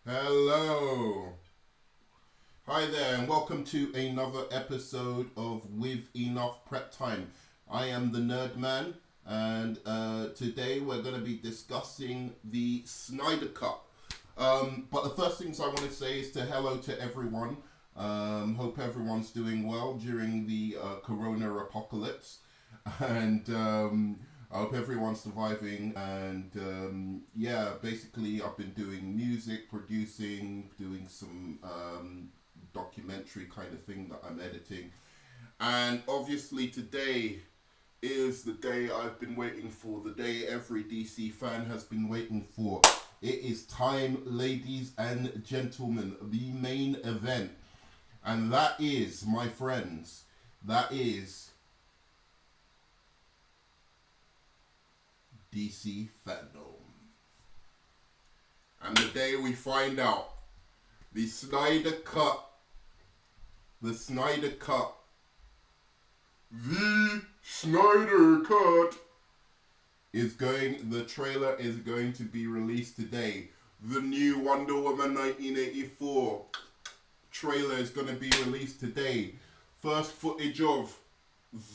Hello. Hi there, and welcome to another episode of With Enough Prep Time. I am the Nerd Man, and today we're going to be discussing the Snyder Cup. But the first things I want to say is hello to everyone. Hope everyone's doing well during the Corona apocalypse, and I hope everyone's surviving. And basically, I've been doing music, producing, doing some documentary kind of thing that I'm editing. And obviously today is the day I've been waiting for, the day every DC fan has been waiting for. It is time, ladies and gentlemen, the main event. And that is, my friends, that is DC fandom. And the day we find out the Snyder Cut, the Snyder Cut the trailer is going to be released today. The new Wonder Woman 1984 trailer is going to be released today. First footage of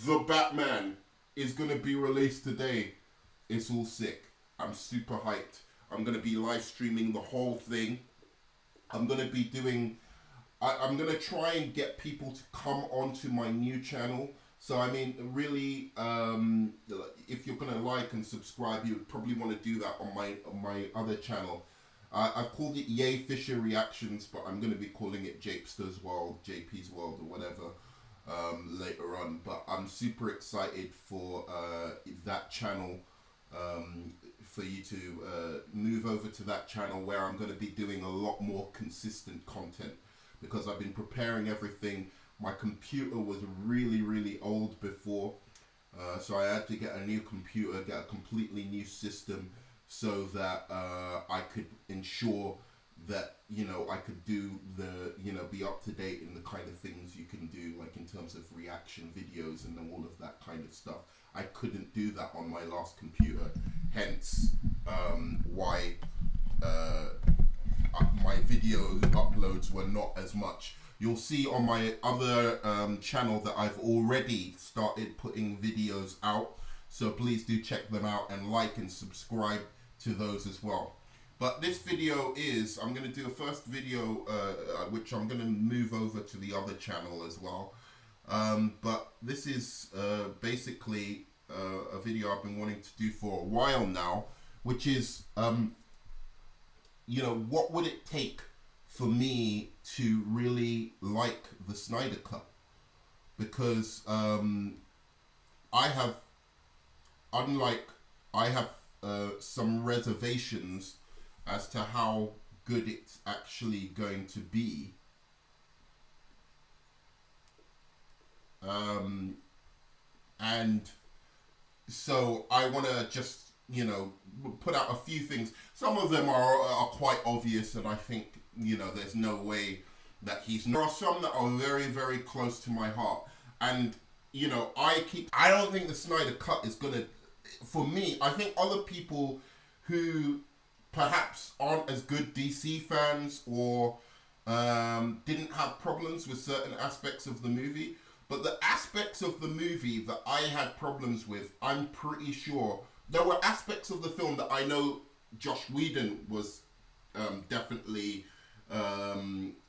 The Batman is going to be released today. It's all sick. I'm super hyped. I'm going to be live streaming the whole thing. I'm going to be doing... I'm going to try and get people to come onto my new channel. So, I mean, really, if you're going to like and subscribe, you would probably want to do that on my other channel. I've called it Yay Fisher Reactions, but I'm going to be calling it Japster's World, JP's World, or whatever later on. But I'm super excited for that channel, for you to move over to that channel where I'm going to be doing a lot more consistent content. Because I've been preparing everything. My computer was really, really old before. So I had to get a new computer, get a completely new system so that I could ensure that, I could do be up to date in the kind of things you can do, like in terms of reaction videos and all of that kind of stuff. I couldn't do that on my last computer. Hence why my video uploads were not as much. You'll see on my other channel that I've already started putting videos out, so please do check them out and like and subscribe to those as well. But this video is, I'm going to do a first video which I'm going to move over to the other channel as well. But this is basically a video I've been wanting to do for a while now, which is what would it take for me to really like the Snyder Cup? Because I have some reservations as to how good it's actually going to be. And so I want to just put out a few things. Some of them are quite obvious, and I think there's no way that there are some that are very, very close to my heart, and I don't think the Snyder Cut is gonna, for me. I think other people who perhaps aren't as good DC fans or didn't have problems with certain aspects of the movie, but the aspects of the movie that I had problems with, I'm pretty sure there were aspects of the film that I know Joss Whedon was definitely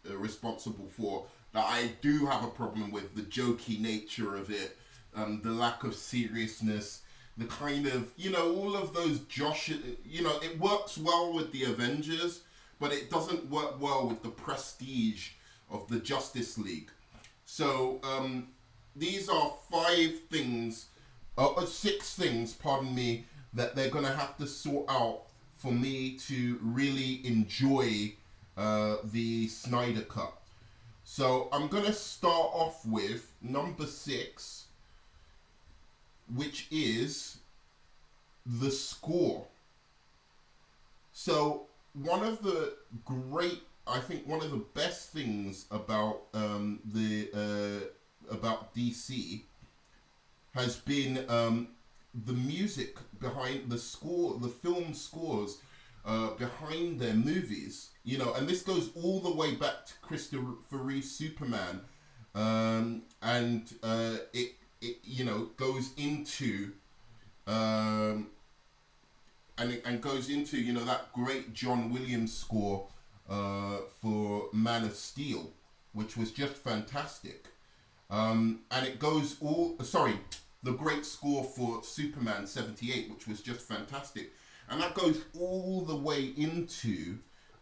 responsible for, that I do have a problem with. The jokey nature of it, the lack of seriousness, the kind of, all of those Josh, it works well with the Avengers, but it doesn't work well with the prestige of the Justice League. So these are 6 things, pardon me, that they're going to have to sort out for me to really enjoy the Snyder Cut. So I'm going to start off with number 6, which is the score. So one of the best things about about DC has been the music behind the score, the film scores. behind their movies, you know, and this goes all the way back to Christopher Reeve's Superman, and it you know goes into and goes into, you know, that great John Williams score for Man of Steel, which was just fantastic. And it goes all, sorry, the great score for Superman 78, which was just fantastic. And that goes all the way into,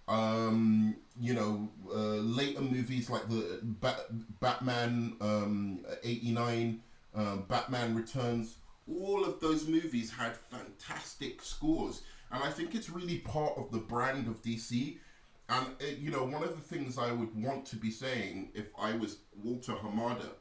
you know, later movies like the Batman 89, Batman Returns. All of those movies had fantastic scores. And I think it's really part of the brand of DC. And, you know, one of the things I would want to be saying if I was Walter Hamada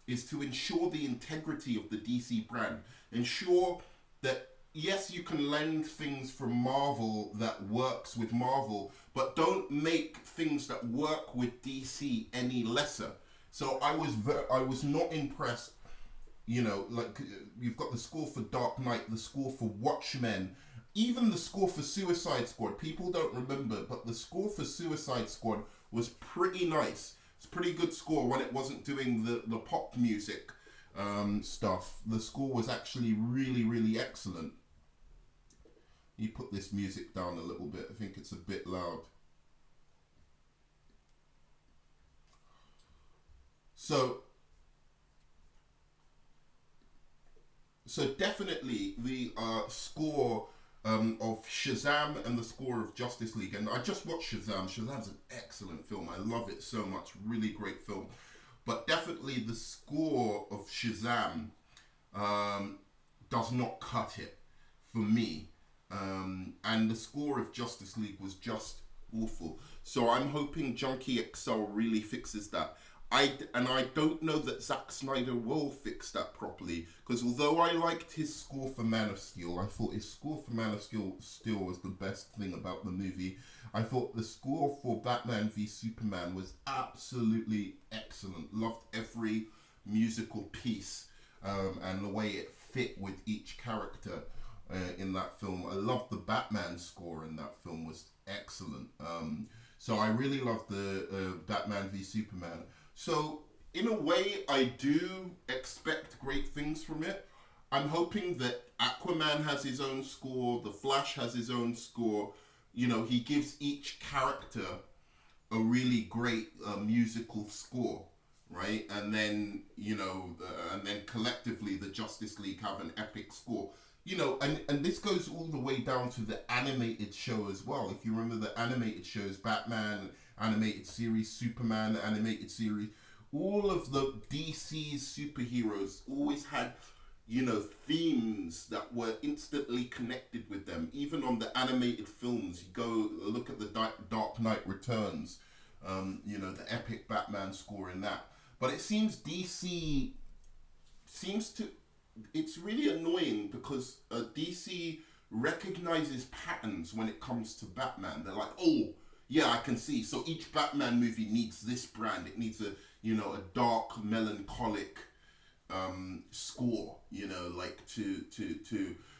is to ensure the integrity of the DC brand. Ensure that, yes, you can lend things from Marvel that works with Marvel, but don't make things that work with DC any lesser. So I was not impressed. You know, like, you've got the score for Dark Knight, the score for Watchmen, even the score for Suicide Squad. People don't remember, but the score for Suicide Squad was pretty nice. It's a pretty good score when it wasn't doing the pop music stuff. The score was actually really, really excellent. You put this music down a little bit. I think it's a bit loud. So definitely the score of Shazam and the score of Justice League. And I just watched Shazam. Shazam's an excellent film. I love it so much. Really great film. But definitely the score of Shazam does not cut it for me. And the score of Justice League was just awful. So I'm hoping Junkie XL really fixes that. I don't know that Zack Snyder will fix that properly, because although I liked his score for Man of Steel, I thought his score for Man of Steel was the best thing about the movie. I thought the score for Batman v Superman was absolutely excellent. Loved every musical piece and the way it fit with each character in that film. I loved the Batman score in that film, was excellent. So I really loved the Batman v Superman. So, in a way, I do expect great things from it. I'm hoping that Aquaman has his own score, The Flash has his own score. You know, he gives each character a really great musical score, right? And then, you know, and then collectively the Justice League have an epic score. You know, and this goes all the way down to the animated show as well. If you remember the animated shows, Batman, animated series, Superman, animated series, all of the DC's superheroes always had, you know, themes that were instantly connected with them. Even on the animated films, you go look at the Dark Knight Returns, you know, the epic Batman score in that. But it seems DC seems to, it's really annoying because DC recognizes patterns when it comes to Batman. They're like, oh, yeah, I can see. So each Batman movie needs this brand. It needs a, you know, a dark, melancholic score, you know, like to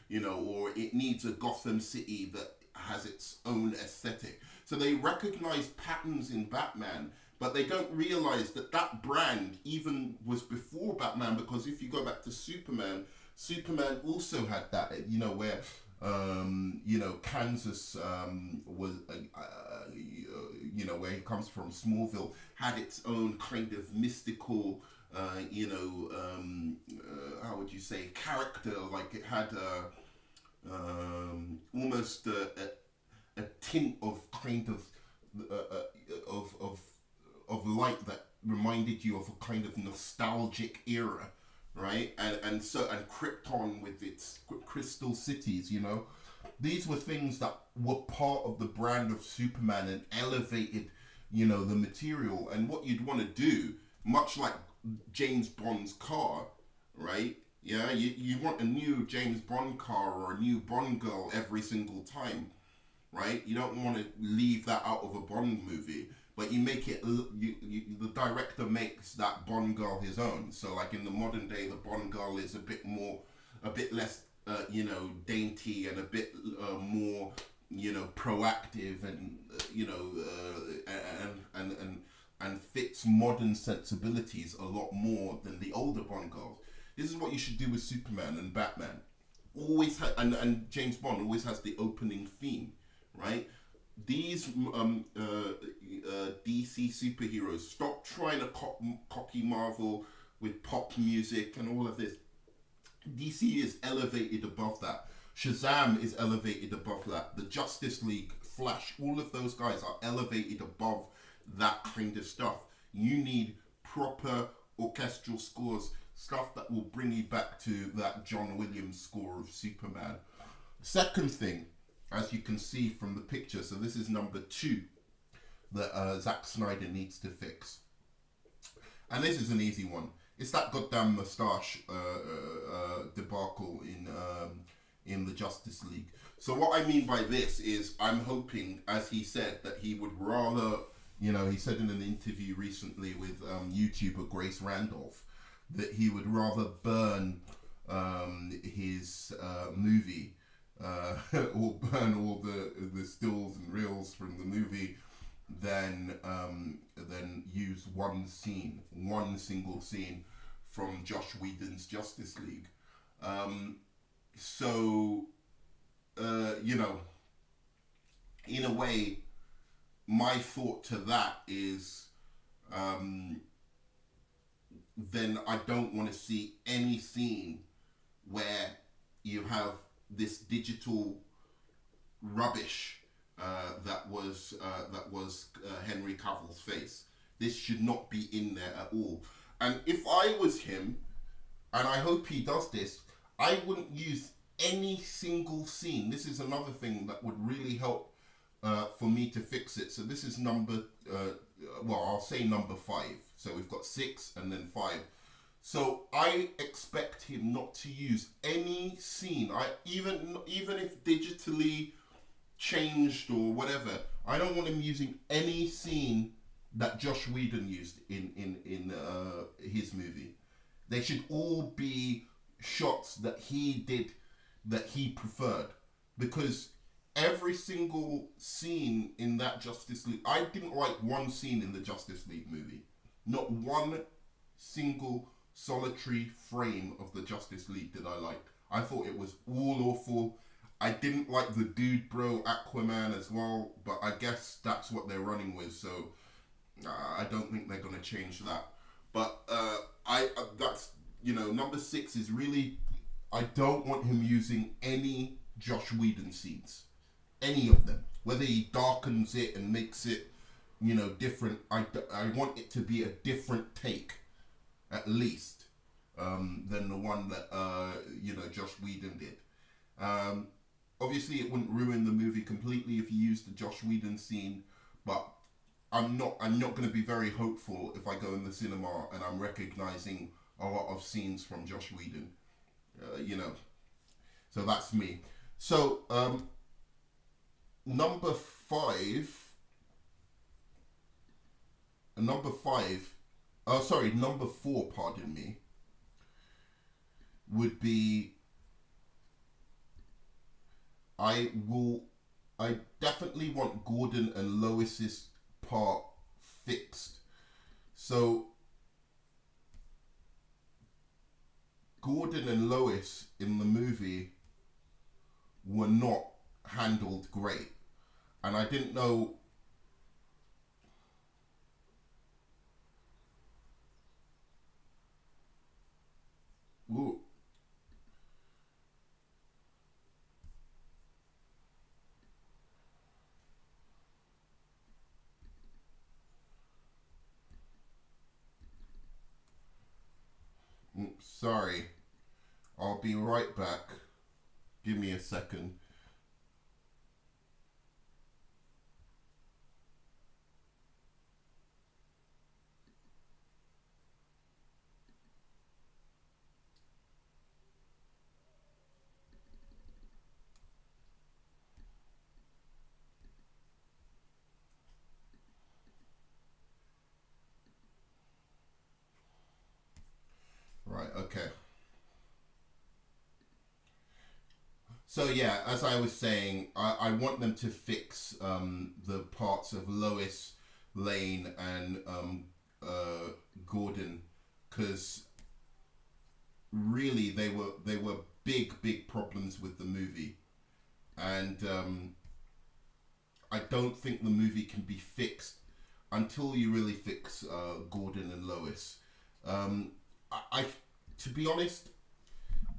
you know, or it needs a Gotham City that has its own aesthetic. So they recognize patterns in Batman, but they don't realize that that brand even was before Batman, because if you go back to Superman, Superman also had that, you know, where you know, Kansas was, you know, where he comes from, Smallville, had its own kind of mystical, you know, how would you say, character. Like it had almost a tint of kind of light that reminded you of a kind of nostalgic era. Right, and Krypton with its crystal cities, you know, these were things that were part of the brand of Superman and elevated, you know, the material. And what you'd want to do, much like James Bond's car, right? Yeah, you want a new James Bond car or a new Bond girl every single time, right? You don't want to leave that out of a Bond movie. But you make it, the director makes that Bond girl his own. So like in the modern day, the Bond girl is a bit less, you know, dainty and a bit more proactive and and fits modern sensibilities a lot more than the older Bond girls. This is what you should do with Superman and Batman. And James Bond always has the opening theme, right? These DC superheroes, stop trying to copy Marvel with pop music and all of this. DC is elevated above that. Shazam is elevated above that. The Justice League, Flash, all of those guys are elevated above that kind of stuff. You need proper orchestral scores, stuff that will bring you back to that John Williams score of Superman. Second thing, as you can see from the picture, so this is number 2 that Zack Snyder needs to fix. And this is an easy one. It's that goddamn moustache debacle in the Justice League. So what I mean by this is I'm hoping, as he said, that he would rather, he said in an interview recently with YouTuber Grace Randolph, that he would rather burn his movie or burn all the stills and reels from the movie than use one single scene from Josh Whedon's Justice League. In a way, my thought to that is then I don't want to see any scene where you have this digital rubbish that was Henry Cavill's face. This should not be in there at all. And if I was him, and I hope he does this, I wouldn't use any single scene. This is another thing that would really help for me to fix it. So this is I'll say number 5. So we've got 6 and then 5. So I expect him not to use any scene. Even if digitally changed or whatever, I don't want him using any scene that Josh Whedon used in his movie. They should all be shots that he did, that he preferred, because every single scene in that Justice League, I didn't like one scene in the Justice League movie. Not one single solitary frame of the Justice League did I like. I thought it was all awful. I didn't like the dude bro Aquaman as well, but I guess that's what they're running with, so I don't think they're going to change that. But that's, number 6 is really, I don't want him using any Josh Whedon scenes. Any of them. Whether he darkens it and makes it, different, I want it to be a different take, at least, than the one that, Josh Whedon did. Obviously, it wouldn't ruin the movie completely if you used the Josh Whedon scene, but I'm not going to be very hopeful if I go in the cinema and I'm recognizing a lot of scenes from Josh Whedon. So that's me. So number 4, pardon me, would be, I definitely want Gordon and Lois's part fixed. So Gordon and Lois in the movie were not handled great, and I didn't know. Ooh. Sorry, I'll be right back. Give me a second. Right, okay. So yeah, as I was saying, I want them to fix the parts of Lois Lane and Gordon, because really they were big problems with the movie, and I don't think the movie can be fixed until you really fix Gordon and Lois. Um, I to be honest,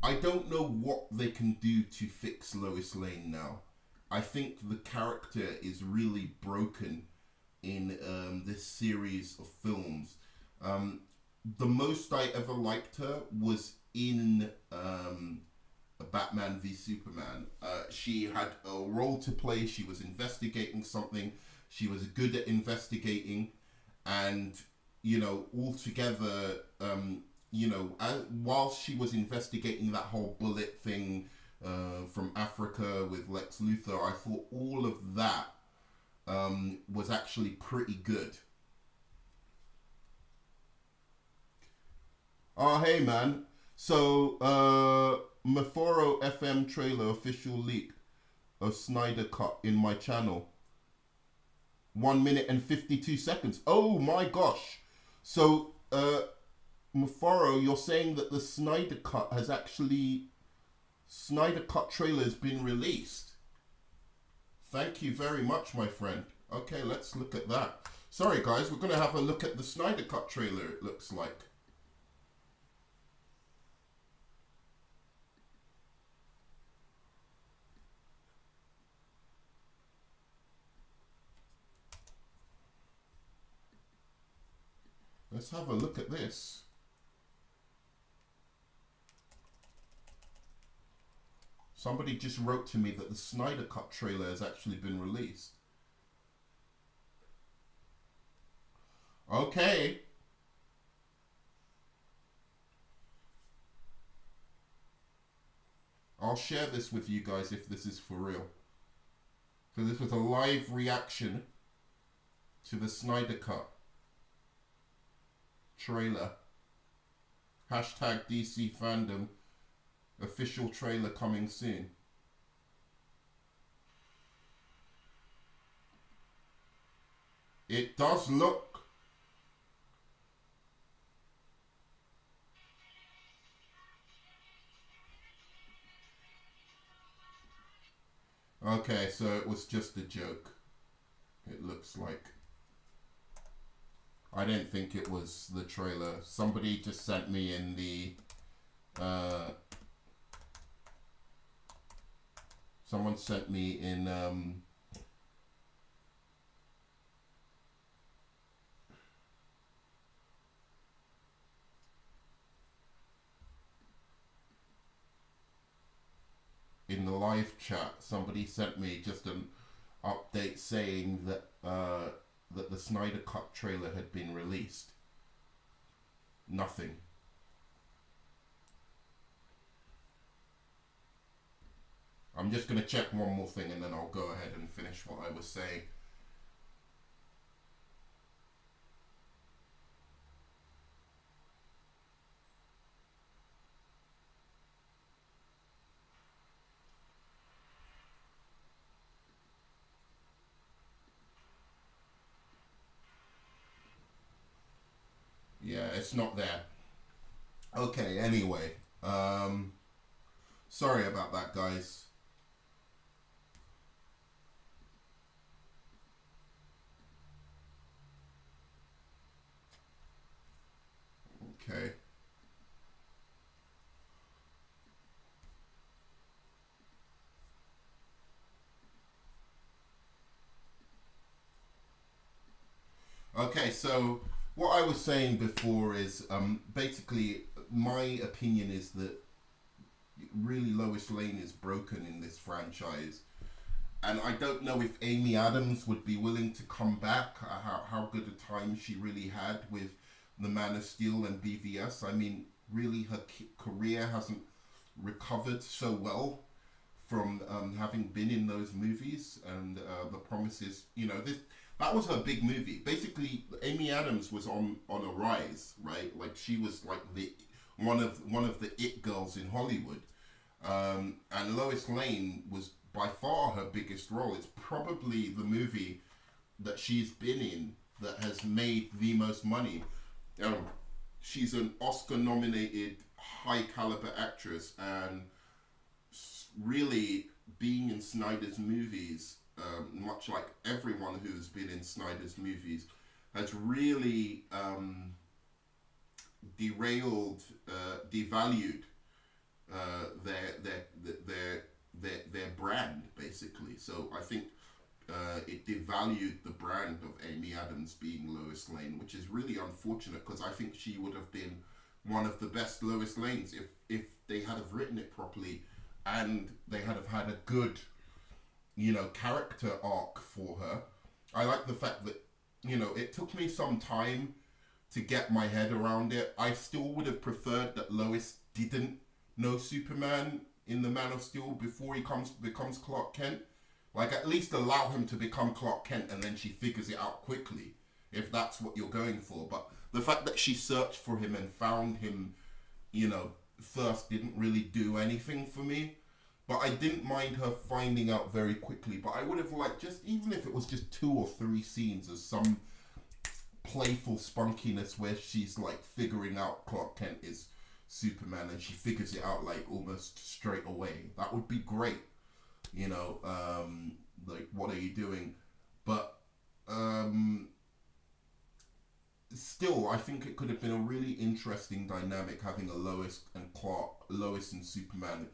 I don't know what they can do to fix Lois Lane now. I think the character is really broken in this series of films. Um, the most I ever liked her was in Batman v Superman. She had a role to play. She was investigating something. She was good at investigating, and altogether, whilst she was investigating that whole bullet thing from Africa with Lex Luthor, I thought all of that was actually pretty good. Oh, hey man. So, Meforo FM trailer official leak of Snyder Cut in my channel. 1 minute and 52 seconds. Oh my gosh. So, Meforo, you're saying that the Snyder Cut trailer has been released. Thank you very much, my friend. Okay, let's look at that. Sorry guys, we're going to have a look at the Snyder Cut trailer, it looks like. Let's have a look at this. Somebody just wrote to me that the Snyder Cut trailer has actually been released. Okay. I'll share this with you guys if this is for real. So this was a live reaction to the Snyder Cut trailer. Hashtag DC fandom. Official trailer coming soon. It does look. Okay, so it was just a joke. It looks like. I didn't think it was the trailer. Somebody just sent me in the someone sent me in the live chat. Somebody sent me just an update saying that that the Snyder Cut trailer had been released. Nothing. I'm just going to check one more thing and then I'll go ahead and finish what I was saying. Yeah, it's not there. Okay, anyway. Sorry about that, guys. Okay. Okay, so what I was saying before is basically my opinion is that really Lois Lane is broken in this franchise. And I don't know if Amy Adams would be willing to come back, how good a time she really had with The Man of Steel and BVS. I mean, really her career hasn't recovered so well from having been in those movies, and The Promises, that was her big movie. Basically, Amy Adams was on a rise, right? Like she was like the one of the it girls in Hollywood. And Lois Lane was by far her biggest role. It's probably the movie that she's been in that has made the most money. She's an Oscar-nominated, high-caliber actress, and really being in Snyder's movies, much like everyone who's been in Snyder's movies, has really derailed, devalued their brand, basically. So I think it devalued the brand of Amy Adams being Lois Lane, which is really unfortunate because I think she would have been one of the best Lois Lanes if they had have written it properly and they had have had a good, character arc for her. I like the fact that, it took me some time to get my head around it. I still would have preferred that Lois didn't know Superman in the Man of Steel before he becomes Clark Kent. Like, at least allow him to become Clark Kent and then she figures it out quickly, if that's what you're going for. But the fact that she searched for him and found him, first didn't really do anything for me. But I didn't mind her finding out very quickly. But I would have liked, just even if it was just 2 or 3 scenes of some playful spunkiness where she's like figuring out Clark Kent is Superman and she figures it out like almost straight away. That would be great. Like, what are you doing? But still, I think it could have been a really interesting dynamic having a Lois and Superman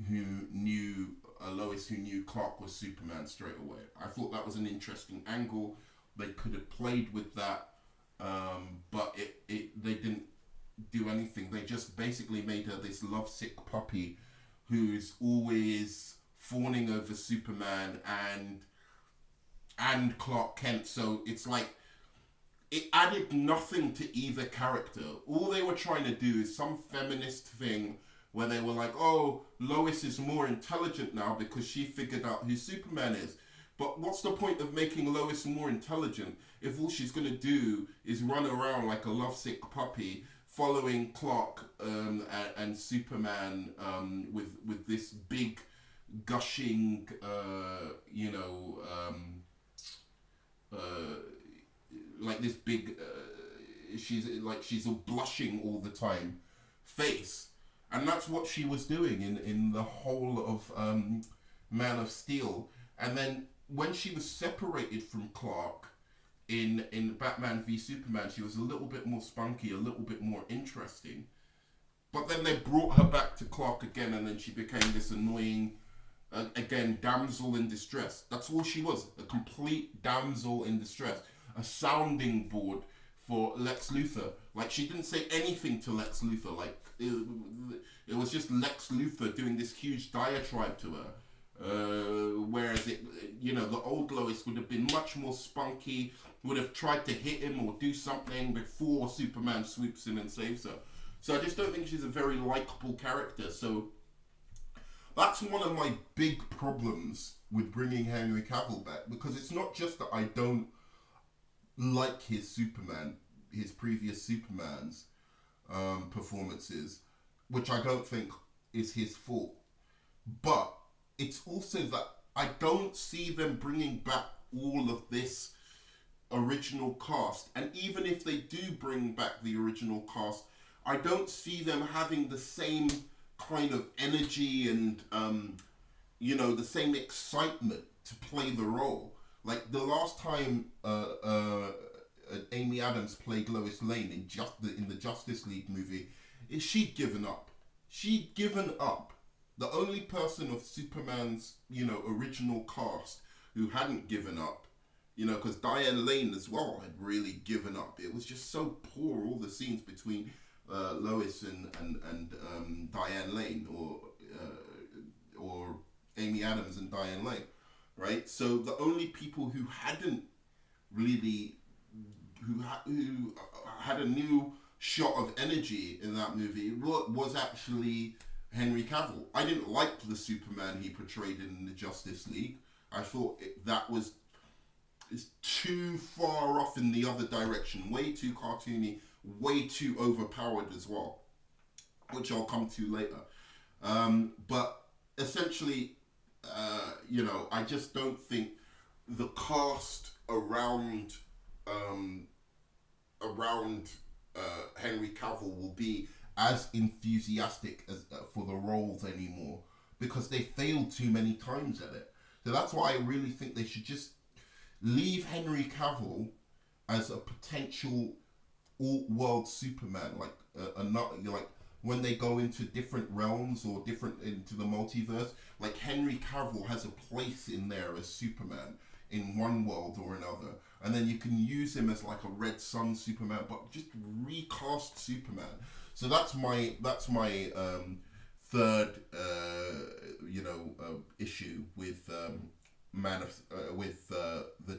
who knew Lois who knew Clark was Superman straight away. I thought that was an interesting angle. They could have played with that, but they didn't do anything. They just basically made her this lovesick puppy who's always fawning over Superman and Clark Kent. So it's like it added nothing to either character. All they were trying to do is some feminist thing where they were like, oh, Lois is more intelligent now because she figured out who Superman is. But what's the point of making Lois more intelligent if all she's going to do is run around like a lovesick puppy following Clark and Superman with this big gushing, like this big, she's all blushing all the time face. And that's what she was doing in the whole of Man of Steel. And then when she was separated from Clark in Batman v Superman, she was a little bit more spunky, a little bit more interesting. But then they brought her back to Clark again, and then she became this annoying, again, damsel in distress. That's all she was, a complete damsel in distress. A sounding board for Lex Luthor. Like, she didn't say anything to Lex Luthor. Like, it was just Lex Luthor doing this huge diatribe to her. Whereas the old Lois would have been much more spunky, would have tried to hit him or do something before Superman swoops in and saves her. So I just don't think she's a very likable character. So that's one of my big problems with bringing Henry Cavill back, because it's not just that I don't like his previous Superman's performances, which I don't think is his fault, but it's also that I don't see them bringing back all of this original cast. And even if they do bring back the original cast, I don't see them having the same kind of energy and the same excitement to play the role. Like, the last time Amy Adams played Lois Lane in the Justice League movie, she'd given up. She'd given up. The only person of Superman's, original cast who hadn't given up, because Diane Lane as well had really given up. It was just so poor, all the scenes between Lois and Diane Lane, or Amy Adams and Diane Lane, right? So the only people who hadn't really, who had a new shot of energy in that movie was actually Henry Cavill. I didn't like the Superman he portrayed in the Justice League. I thought that was too far off in the other direction, way too cartoony, way too overpowered as well, which I'll come to later. But essentially, I just don't think the cast um, around Henry Cavill will be as enthusiastic as for the roles anymore because they failed too many times at it. So that's why I really think they should just leave Henry Cavill as a potential all-world Superman, like when they go into different realms or different into the multiverse, like Henry Cavill has a place in there as Superman in one world or another, and then you can use him as like a Red Sun Superman, but just recast Superman. So that's my third issue with the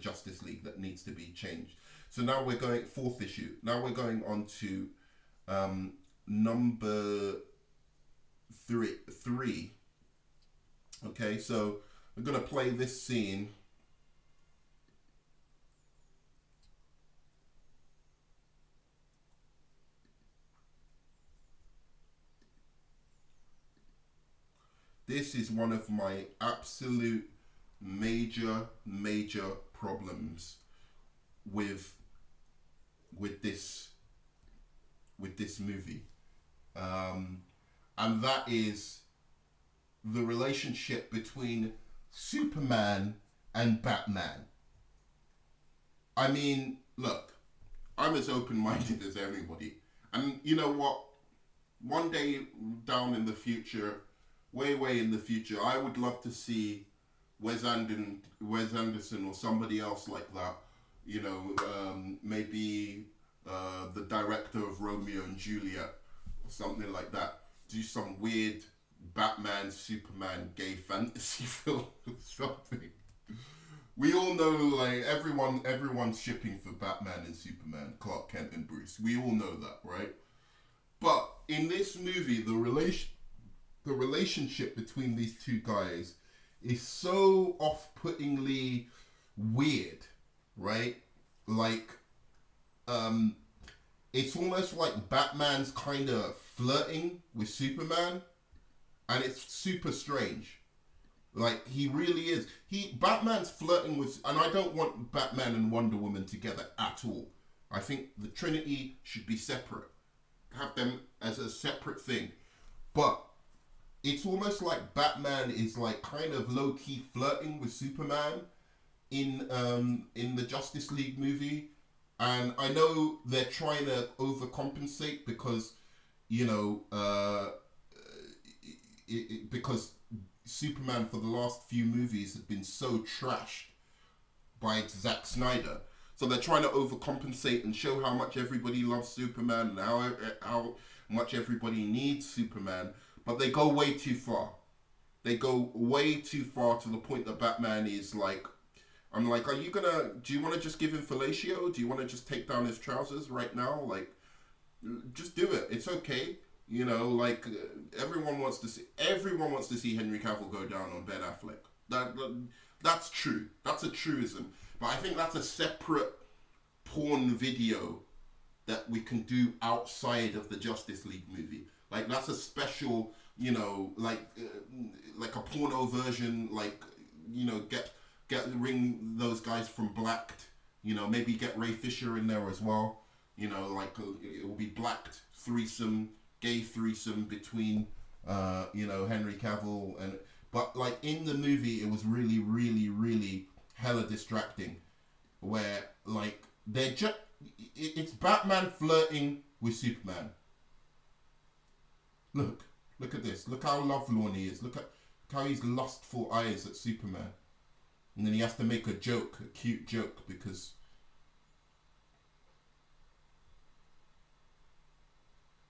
Justice League that needs to be changed. So now we're going fourth issue. Now we're going on to number three. Okay, so we're gonna play this scene. This is one of my absolute major problems with this movie, and that is the relationship between Superman and Batman. I mean, look, I'm as open-minded as anybody, and you know what? One day down in the future, way in the future, I would love to see Wes Anderson or somebody else like that. Maybe the director of Romeo and Juliet or something like that. Do some weird Batman Superman gay fantasy film or something. We all know, like, everyone's shipping for Batman and Superman, Clark Kent and Bruce. We all know that, right? But in this movie, the relationship between these two guys is so off-puttingly weird, right? Like, it's almost like Batman's kind of flirting with Superman, and it's super strange. Like, he really is. Batman's flirting with, and I don't want Batman and Wonder Woman together at all. I think the Trinity should be separate. Have them as a separate thing. But it's almost like Batman is like kind of low-key flirting with Superman in the Justice League movie. And I know they're trying to overcompensate because, because Superman for the last few movies has been so trashed by Zack Snyder. So they're trying to overcompensate and show how much everybody loves Superman and how much everybody needs Superman. But they go way too far. They go way too far to the point that Batman is like, I'm like, do you want to just give him fellatio? Do you want to just take down his trousers right now? Like, just do it. It's okay. Everyone wants to see Henry Cavill go down on Ben Affleck. That's true. That's a truism. But I think that's a separate porn video that we can do outside of the Justice League movie. Like, that's a special, like a porno version. Ring those guys from Blacked. Maybe get Ray Fisher in there as well. It will be Blacked threesome, gay threesome between, Henry Cavill and. But like in the movie, it was really hella distracting, where like it's Batman flirting with Superman. Look at this. Look how lovelorn he is. Look how he's lustful eyes at Superman. And then he has to make a cute joke, because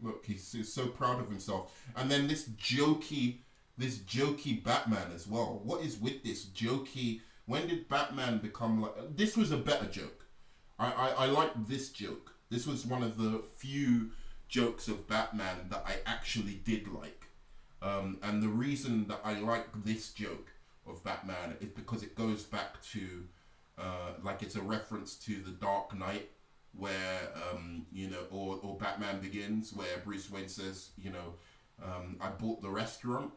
look, he's so proud of himself. And then this jokey Batman as well. What is with this jokey? When did Batman become like... This was a better joke. I like this joke. This was one of the few jokes of Batman that I actually did like. And the reason that I like this joke of Batman is because it goes back to it's a reference to The Dark Knight, where or Batman Begins, where Bruce Wayne says, I bought the restaurant,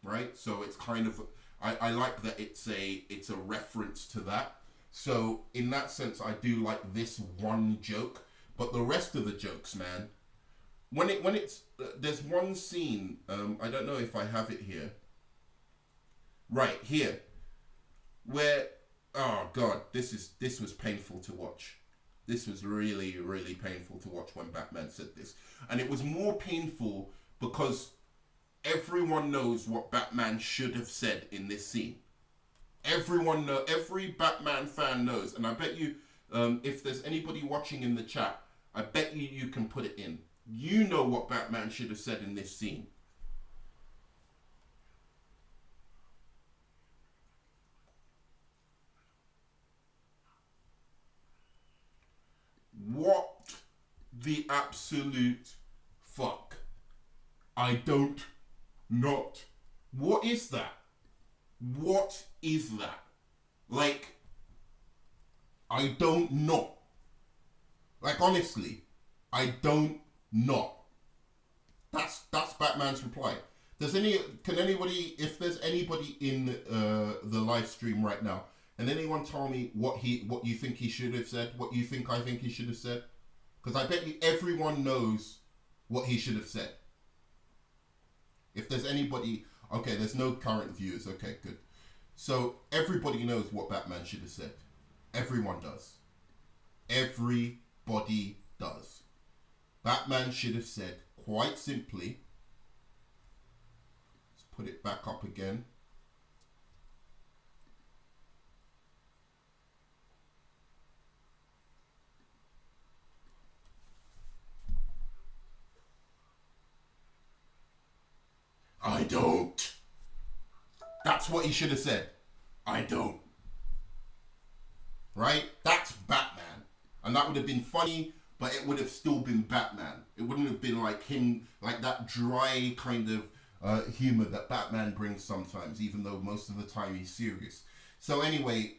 right? So it's kind of, I like that it's a reference to that. So in that sense, I do like this one joke, but the rest of the jokes, man, when it's there's one scene, I don't know if I have it here, right here, where, oh god, this was painful to watch. This was really, really painful to watch when Batman said this. And it was more painful because everyone knows what Batman should have said in this scene. Every Batman fan knows. And I bet you, if there's anybody watching in the chat, I bet you can put it in. You know what Batman should have said in this scene. What the absolute fuck? I don't not. What is that? What is that? Like, I don't know. Like, honestly, I don't know. That's Batman's reply. Can anybody, if there's anybody in the live stream right now, can anyone tell me what you think he should have said? What you think I think he should have said? Because I bet you everyone knows what he should have said. If there's anybody, okay, there's no current viewers. Okay, good. So everybody knows what Batman should have said. Everyone does. Everybody does. Batman should have said, quite simply, let's put it back up again. I don't. That's what he should have said. I don't. Right? That's Batman. And that would have been funny, but it would have still been Batman. It wouldn't have been like him, like that dry kind of humor that Batman brings sometimes, even though most of the time he's serious. So anyway,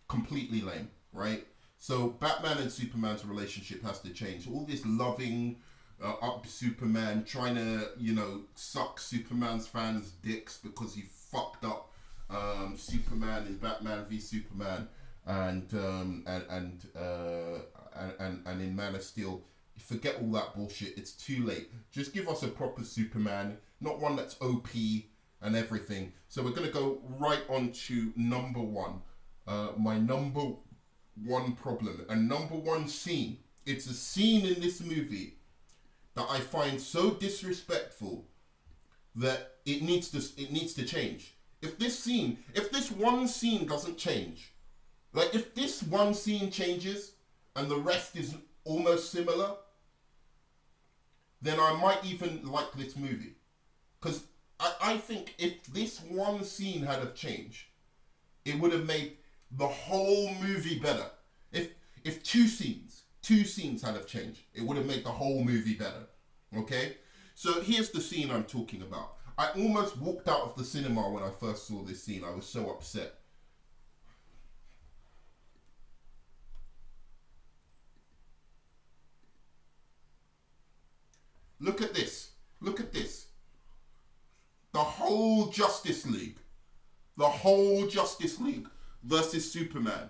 completely lame, right? So Batman and Superman's relationship has to change. All this loving up Superman, trying to, suck Superman's fans' dicks because he fucked up Superman in Batman v Superman, and in Man of Steel. Forget all that bullshit. It's too late. Just give us a proper Superman, not one that's OP and everything. So we're gonna go right on to number one. My number one problem and number one scene. It's a scene in this movie that I find so disrespectful that it needs to change. If this one scene doesn't change, like if this one scene changes and the rest is almost similar, then I might even like this movie. Because I think if this one scene had have changed, it would have made the whole movie better. If two scenes had have changed, it would have made the whole movie better. Okay? So here's the scene I'm talking about. I almost walked out of the cinema when I first saw this scene. I was so upset. Look at this. Look at this. The whole Justice League. The whole Justice League versus Superman.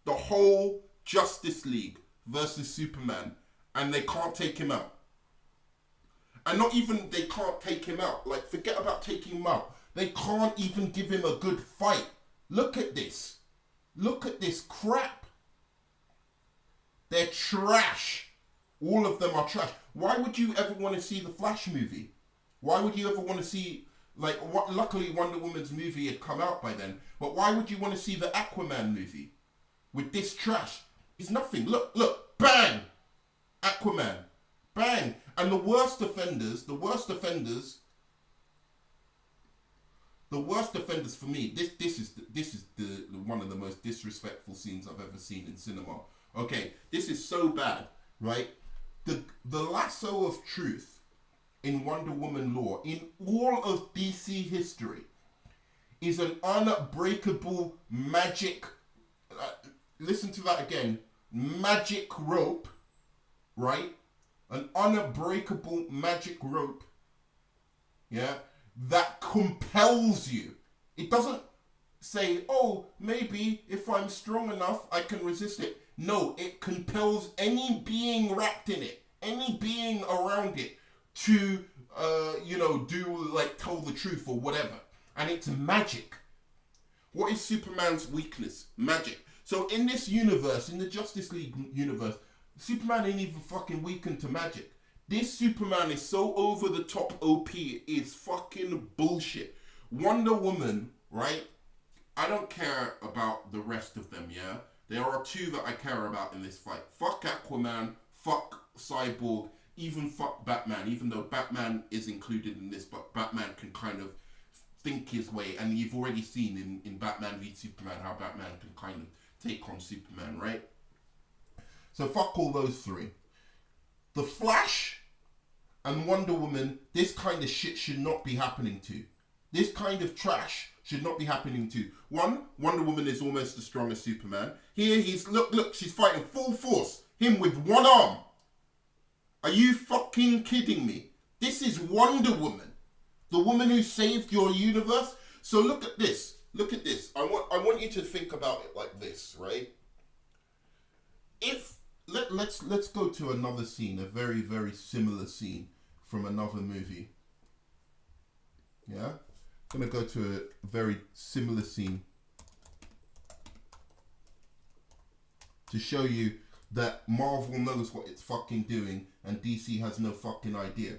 The whole Justice League versus Superman. And they can't take him out. And not even they can't take him out. Like, forget about taking him out. They can't even give him a good fight. Look at this. Look at this crap. They're trash. All of them are trash. Why would you ever want to see the Flash movie? Why would you ever want to see, like, what? Luckily Wonder Woman's movie had come out by then. But why would you want to see the Aquaman movie with this trash? It's nothing. Look, bang! Aquaman. Bang! And the worst offenders for me, this is the one of the most disrespectful scenes I've ever seen in cinema. Okay, this is so bad, right? The lasso of truth in Wonder Woman lore, in all of DC history, is an unbreakable magic, listen to that again, magic rope, right? An unbreakable magic rope yeah, that compels you. It doesn't say, oh, maybe if I'm strong enough, I can resist it. No, it compels any being wrapped in it, any being around it to, do, like, tell the truth or whatever. And it's magic. What is Superman's weakness? Magic. So in this universe, in the Justice League universe, Superman ain't even fucking weakened to magic. This Superman is so over the top OP, it's fucking bullshit. Wonder Woman, right? I don't care about the rest of them, yeah? There are two that I care about in this fight. Fuck Aquaman, fuck Cyborg, even fuck Batman, even though Batman is included in this, but Batman can kind of think his way, and you've already seen in Batman v Superman how Batman can kind of take on Superman, right? So fuck all those three. The Flash and Wonder Woman, this kind of shit should not be happening to. This kind of trash should not be happening to. One, Wonder Woman is almost as strong as Superman. Here he's, look, she's fighting full force. Him with one arm. Are you fucking kidding me? This is Wonder Woman. The woman who saved your universe. So look at this. Look at this. I want you to think about it like this, right? Let's go to another scene, a very, very similar scene from another movie. Yeah? I'm going to go to a very similar scene to show you that Marvel knows what it's fucking doing and DC has no fucking idea.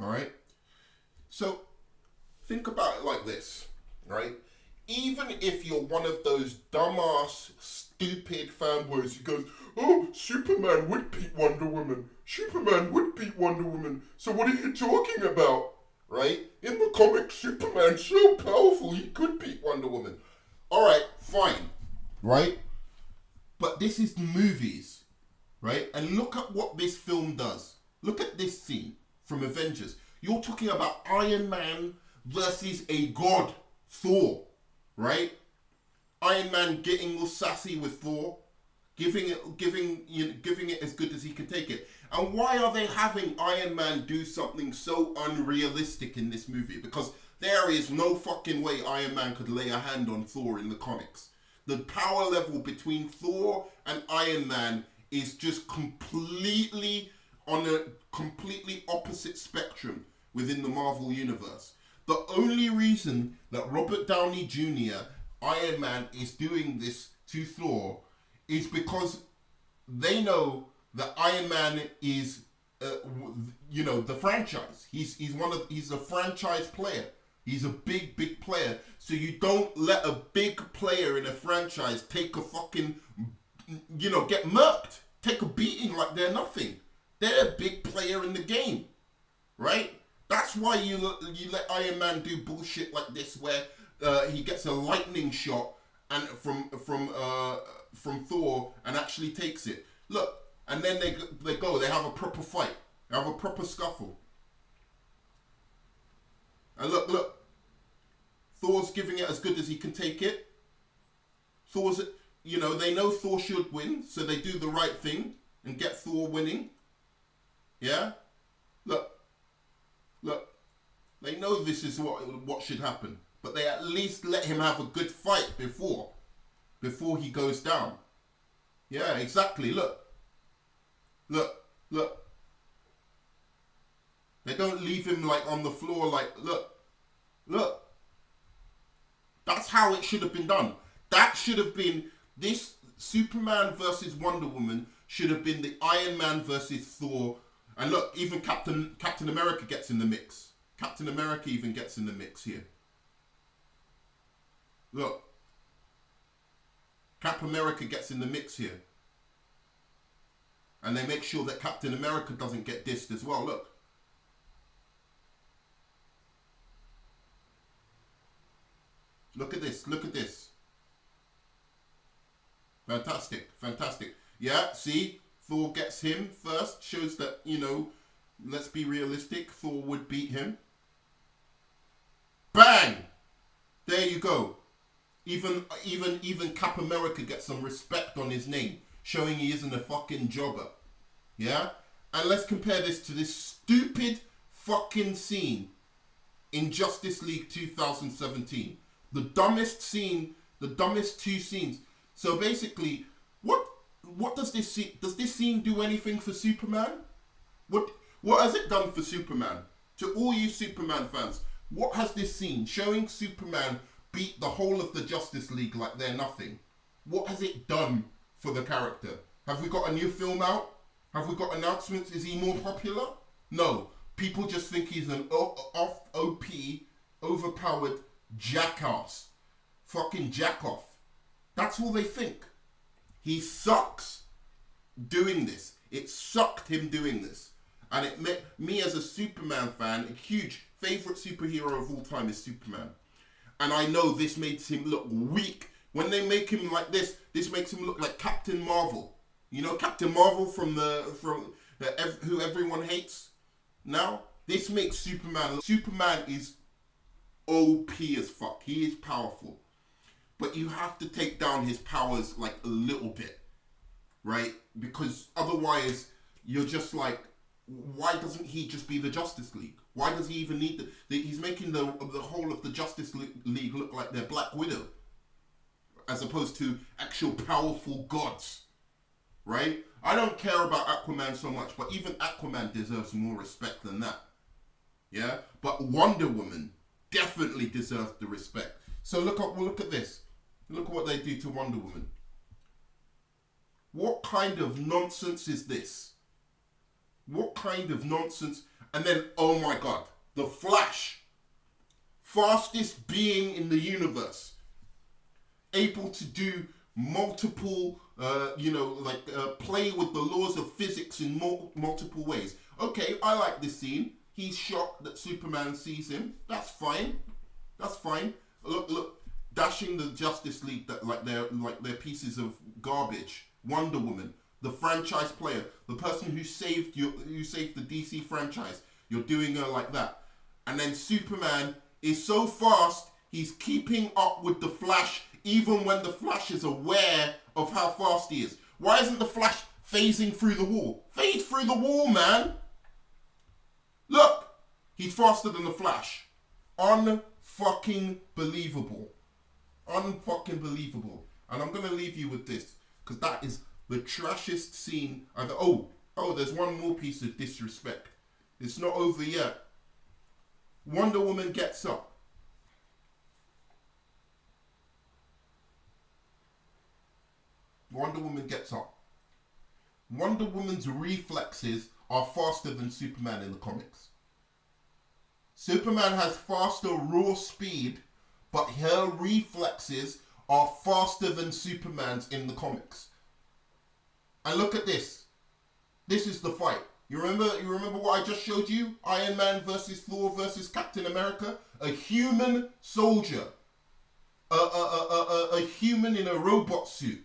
Alright? So, think about it like this, right? Even if you're one of those dumbass, stupid fanboys who goes, oh, Superman would beat Wonder Woman. Superman would beat Wonder Woman. So what are you talking about? Right? In the comics, Superman's so powerful, he could beat Wonder Woman. Alright, fine. Right? But this is movies. Right? And look at what this film does. Look at this scene from Avengers. You're talking about Iron Man versus a god, Thor. Right? Iron Man getting all sassy with Thor. Giving it as good as he can take it. And why are they having Iron Man do something so unrealistic in this movie? Because there is no fucking way Iron Man could lay a hand on Thor in the comics. The power level between Thor and Iron Man is just completely on a completely opposite spectrum within the Marvel universe. The only reason that Robert Downey Jr., Iron Man, is doing this to Thor is because they know that Iron Man is, the franchise. He's a franchise player. He's a big player. So you don't let a big player in a franchise take a fucking, get murked. Take a beating like they're nothing. They're a big player in the game, right? That's why you let Iron Man do bullshit like this, where he gets a lightning shot and from Thor and actually takes it. Look, and then they have a proper fight. They have a proper scuffle. And look. Thor's giving it as good as he can take it. Thor's, they know Thor should win, so they do the right thing and get Thor winning. Yeah? Look. They know this is what should happen. But they at least let him have a good fight before he goes down. Yeah, exactly. Look. They don't leave him like on the floor like, look. That's how it should have been done. That should have been, this Superman versus Wonder Woman should have been the Iron Man versus Thor. And look, even Captain America gets in the mix. Captain America even gets in the mix here. Look. Cap America gets in the mix here. And they make sure that Captain America doesn't get dissed as well. Look. Look at this. Fantastic. Yeah, see? Thor gets him first. Shows that, let's be realistic. Thor would beat him. Bang! There you go. Even Cap America gets some respect on his name. showing he isn't a fucking jobber. Yeah? And let's compare this to this stupid fucking scene in Justice League 2017. The dumbest scene, the dumbest two scenes. So basically, what does this scene, does this scene do anything for Superman? What has it done for Superman? To all you Superman fans, what has this scene showing Superman beat the whole of the Justice League like they're nothing? What has it done for the character? Have we got a new film out? Have we got announcements? Is he more popular? No. People just think he's an off OP, overpowered jackass. Fucking jack-off. That's all they think. He sucks doing this. It sucked him doing this. And it made me as a Superman fan, a huge favourite superhero of all time is Superman. And I know this makes him look weak. When they make him like this makes him look like Captain Marvel. You know Captain Marvel from who everyone hates? Now, this makes Superman look... Superman is OP as fuck. He is powerful. But you have to take down his powers like a little bit. Right? Because otherwise, you're just like... Why doesn't he just be the Justice League? Why does he even need he's making the whole of the Justice League look like they're Black Widow, as opposed to actual powerful gods, right? I don't care about Aquaman so much, but even Aquaman deserves more respect than that. Yeah, but Wonder Woman definitely deserves the respect. So look at this. Look at what they do to Wonder Woman. What kind of nonsense is this? What kind of nonsense? And then, oh my God, the Flash. Fastest being in the universe. Able to do multiple, play with the laws of physics in multiple ways. Okay, I like this scene. He's shocked that Superman sees him. That's fine. That's fine. Look, dashing the Justice League that like they're pieces of garbage. Wonder Woman. The franchise player, the person who saved the DC franchise. You're doing her like that. And then Superman is so fast, he's keeping up with the Flash, even when the Flash is aware of how fast he is. Why isn't the Flash phasing through the wall? Phase through the wall, man. Look, he's faster than the Flash. Unfucking believable. Unfucking believable. And I'm going to leave you with this, because that is the trashiest scene I've... Oh, there's one more piece of disrespect. It's not over yet. Wonder Woman gets up. Wonder Woman gets up. Wonder Woman's reflexes are faster than Superman in the comics. Superman has faster raw speed, but her reflexes are faster than Superman's in the comics. And look at this. This is the fight. You remember what I just showed you? Iron Man versus Thor versus Captain America? A human soldier. A human in a robot suit.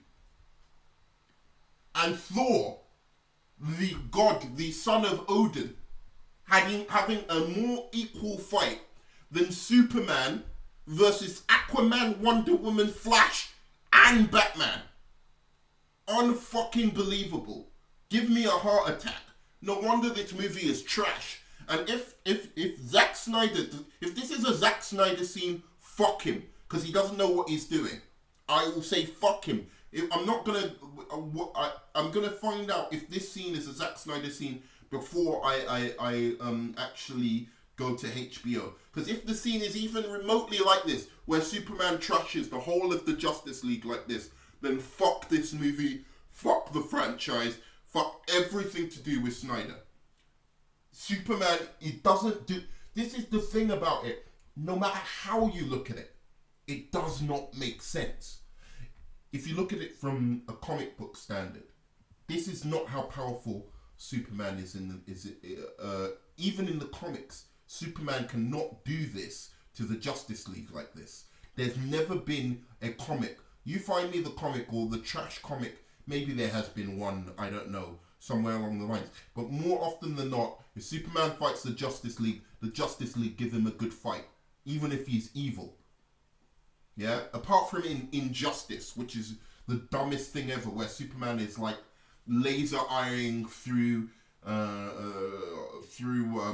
And Thor, the god, the son of Odin, having a more equal fight than Superman versus Aquaman, Wonder Woman, Flash, and Batman. Unfucking believable. Give me a heart attack. No wonder this movie is trash. And if Zack Snyder, if this is a Zack Snyder scene, fuck him, because he doesn't know what he's doing. I will say fuck him. I'm gonna find out if this scene is a Zack Snyder scene before I actually go to HBO. Because if the scene is even remotely like this, where Superman trashes the whole of the Justice League like this, then fuck this movie, fuck the franchise, fuck everything to do with Snyder. Superman, it doesn't do... This is the thing about it. No matter how you look at it, it does not make sense. If you look at it from a comic book standard, this is not how powerful Superman is even in the comics. Superman cannot do this to the Justice League like this. There's never been a comic. You find me the comic or the trash comic, maybe there has been one, I don't know, somewhere along the lines. But more often than not, if Superman fights the Justice League give him a good fight, even if he's evil. Yeah, apart from in Injustice, which is the dumbest thing ever, where Superman is like laser eyeing through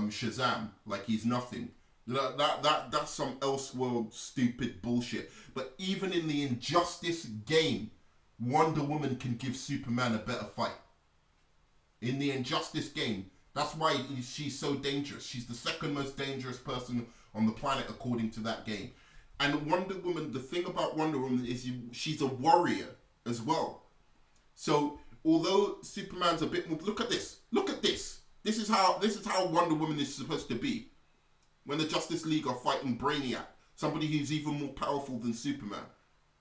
Shazam like he's nothing. That's some elseworld stupid bullshit. But even in the Injustice game, Wonder Woman can give Superman a better fight. In the Injustice game, that's why she's so dangerous. She's the second most dangerous person on the planet according to that game. And Wonder Woman, the thing about Wonder Woman is she's a warrior as well. So although Superman's a bit more, look at this. This is how Wonder Woman is supposed to be. When the Justice League are fighting Brainiac, somebody who's even more powerful than Superman,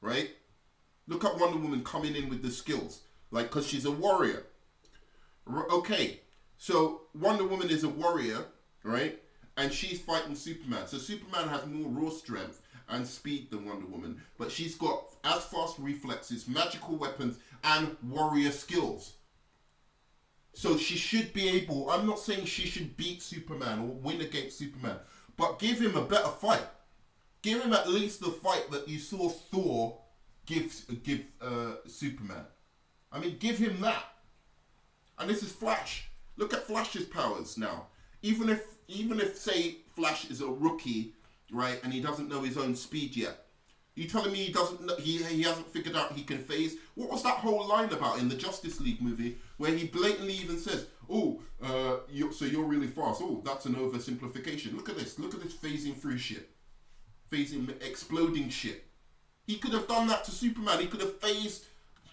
right? Look at Wonder Woman coming in with the skills, like, because she's a warrior. Okay, so Wonder Woman is a warrior, right? And she's fighting Superman. So Superman has more raw strength and speed than Wonder Woman, but she's got as fast reflexes, magical weapons, and warrior skills. So she should be able, I'm not saying she should beat Superman or win against Superman, but give him a better fight. Give him at least the fight that you saw Thor give Superman. I mean, give him that. And this is Flash. Look at Flash's powers now. Even if say Flash is a rookie, right, and he doesn't know his own speed yet. You telling me he hasn't figured out he can phase? What was that whole line about in the Justice League movie where he blatantly even says, "Oh, so you're really fast. Oh, that's an oversimplification. Look at this phasing through shit, phasing, exploding shit." He could have done that to Superman. He could have phased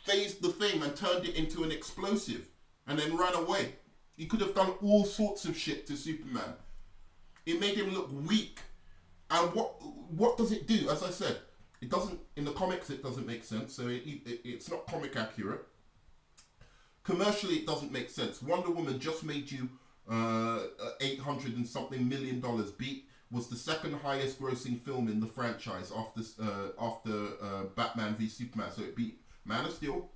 the thing and turned it into an explosive and then ran away. He could have done all sorts of shit to Superman. It made him look weak. And what does it do? As I said, it doesn't, in the comics it doesn't make sense, so it's not comic accurate. Commercially it doesn't make sense. Wonder Woman just made you $800 and something million. Was the second highest grossing film in the franchise after Batman v Superman. So it beat Man of Steel,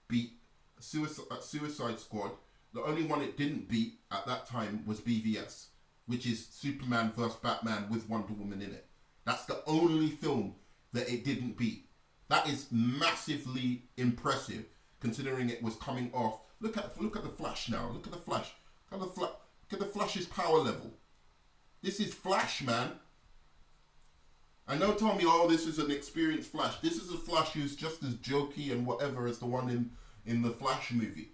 beat Suicide Squad. The only one it didn't beat at that time was BVS, which is Superman vs Batman with Wonder Woman in it. That's the only film that it didn't beat. That is massively impressive, considering it was coming off. Look at the Flash now. Look at the Flash. Look at the Flash's power level. This is Flash, man. And don't tell me, oh, this is an experienced Flash. This is a Flash who's just as jokey and whatever as the one in the Flash movie.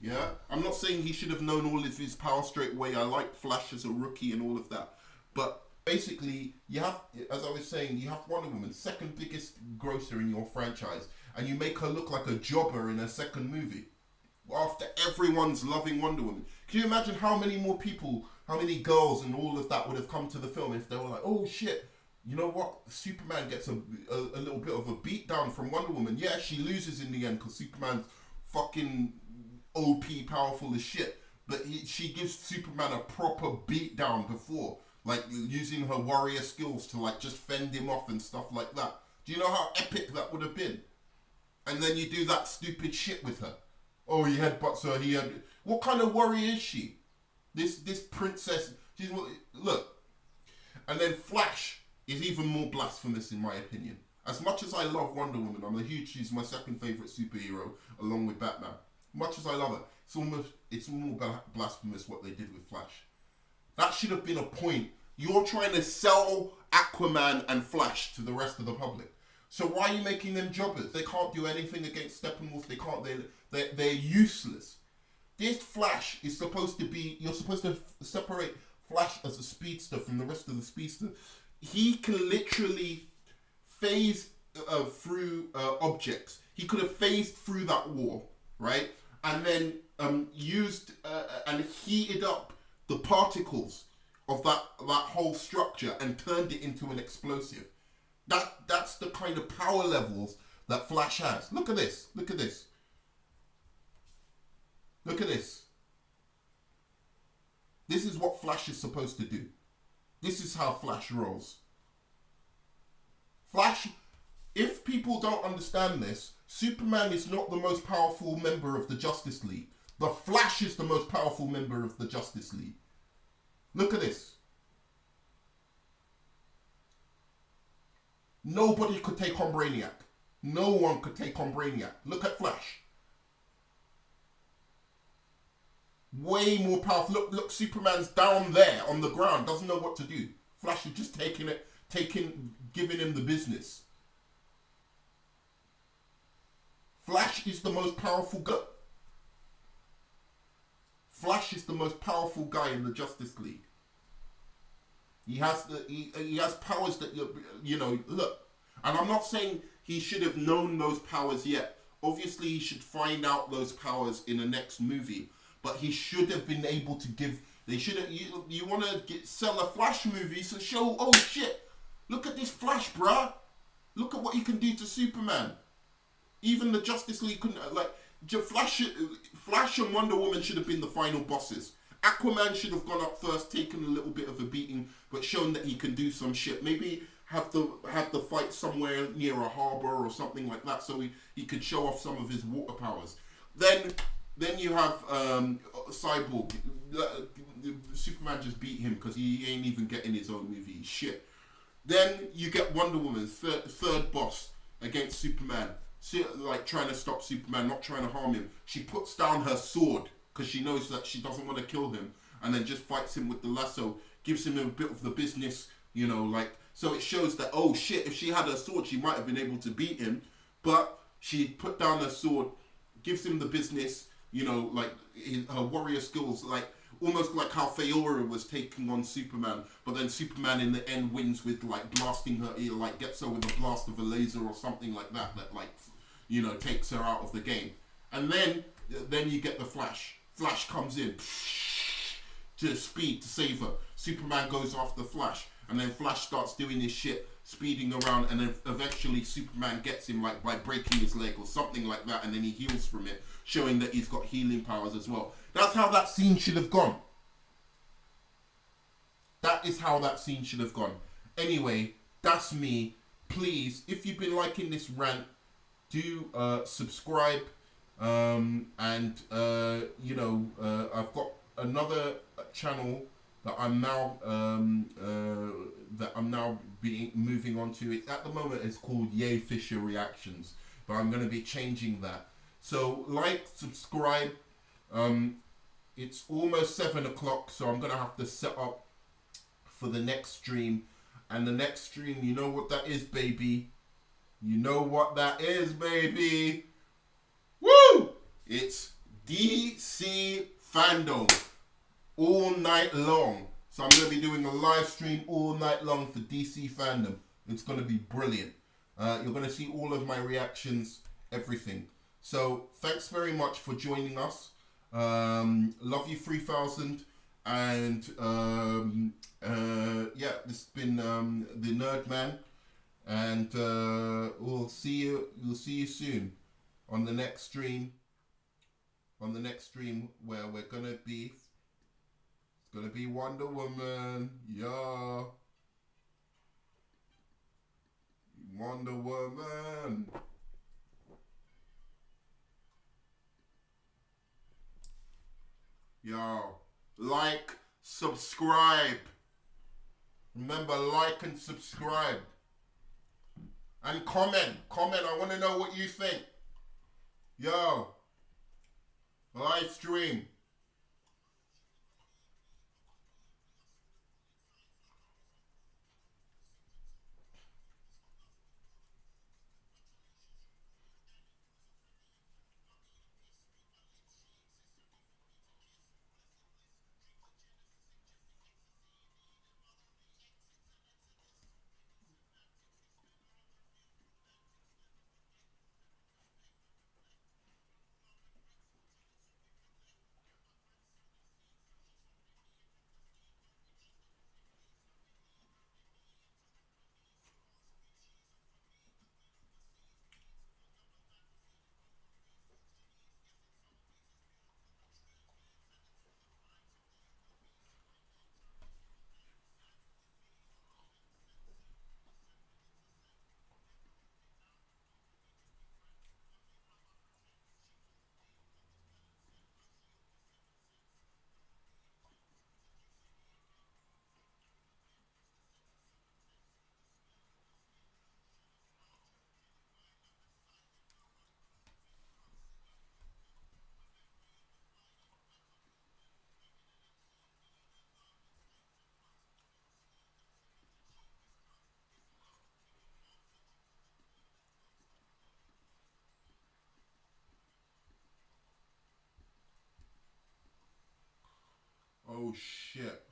Yeah? I'm not saying he should have known all of his power straight away. I like Flash as a rookie and all of that. But basically, you have, as I was saying, you have Wonder Woman, second biggest grosser in your franchise, and you make her look like a jobber in her second movie. After everyone's loving Wonder Woman. Can you imagine how many more people, how many girls and all of that would have come to the film if they were like, oh shit, you know what? Superman gets a little bit of a beat down from Wonder Woman. Yeah, she loses in the end because Superman's fucking OP powerful as shit. But she gives Superman a proper beat down before. Like using her warrior skills to like just fend him off and stuff like that. Do you know how epic that would have been? And then you do that stupid shit with her. Oh, he headbutts her. What kind of warrior is she? This princess. Look. And then Flash is even more blasphemous in my opinion. As much as I love Wonder Woman, she's my second favourite superhero along with Batman. Much as I love her, it's more blasphemous what they did with Flash. That should have been a point. You're trying to sell Aquaman and Flash to the rest of the public. So why are you making them jobbers? They can't do anything against Steppenwolf. They can't. They're useless. This Flash is supposed to be. You're supposed to separate Flash as a speedster from the rest of the speedster. He can literally phase through objects. He could have phased through that wall, right? And then used and heated up the particles of that whole structure and turned it into an explosive. That's the kind of power levels that Flash has. Look at this. Look at this. Look at this. This is what Flash is supposed to do. This is how Flash rolls. Flash, if people don't understand this, Superman is not the most powerful member of the Justice League. The Flash is the most powerful member of the Justice League. Look at this. Nobody could take on Brainiac. No one could take on Brainiac. Look at Flash. Way more powerful. Look, Superman's down there on the ground, doesn't know what to do. Flash is just giving him the business. Flash is the most powerful guy. Flash is the most powerful guy in the Justice League. He has powers that look. And I'm not saying he should have known those powers yet. Obviously, he should find out those powers in the next movie. But he should have been able to give. They should have. You want to sell a Flash movie, so show. Oh shit! Look at this Flash, bruh. Look at what he can do to Superman. Even the Justice League couldn't Flash and Wonder Woman should have been the final bosses. Aquaman should have gone up first, taken a little bit of a beating, but shown that he can do some shit. Maybe have the fight somewhere near a harbor or something like that, so he could show off some of his water powers. Then you have Cyborg. Superman just beat him because he ain't even getting his own movie. Shit. Then you get Wonder Woman, third boss against Superman. Like trying to stop Superman, not trying to harm him. She puts down her sword because she knows that she doesn't want to kill him, and then just fights him with the lasso, gives him a bit of the business, so it shows that, oh shit, if she had her sword, she might have been able to beat him, but she put down her sword, gives him the business, her warrior skills, almost like how Faora was taking on Superman, but then Superman in the end wins with blasting her ear, gets her with a blast of a laser or something like that takes her out of the game. And then you get the Flash. Flash comes in to speed to save her. Superman goes after Flash, and then Flash starts doing his shit, speeding around, and then eventually Superman gets him by breaking his leg or something like that, and then he heals from it, showing that he's got healing powers as well. That's how that scene should have gone. That is how that scene should have gone. Anyway, that's me. Please, if you've been liking this rant, do subscribe. I've got another channel that I'm now moving on to. At the moment, it's called Yay Fisher Reactions, but I'm going to be changing that. So subscribe. It's almost 7 o'clock, so I'm going to have to set up for the next stream. And the next stream, you know what that is, baby. You know what that is, baby. Woo! It's DC Fandom all night long. So I'm going to be doing a live stream all night long for DC Fandom. It's going to be brilliant. You're going to see all of my reactions, everything. So thanks very much for joining us. Love you 3000. And this has been the Nerd Man. And we'll see you soon on the next stream. On the next stream where we're gonna be. It's gonna be Wonder Woman. Yeah. Wonder Woman. Yo. Like, subscribe. Remember, like and subscribe. And comment. I want to know what you think. Yo. Live stream. oh shit.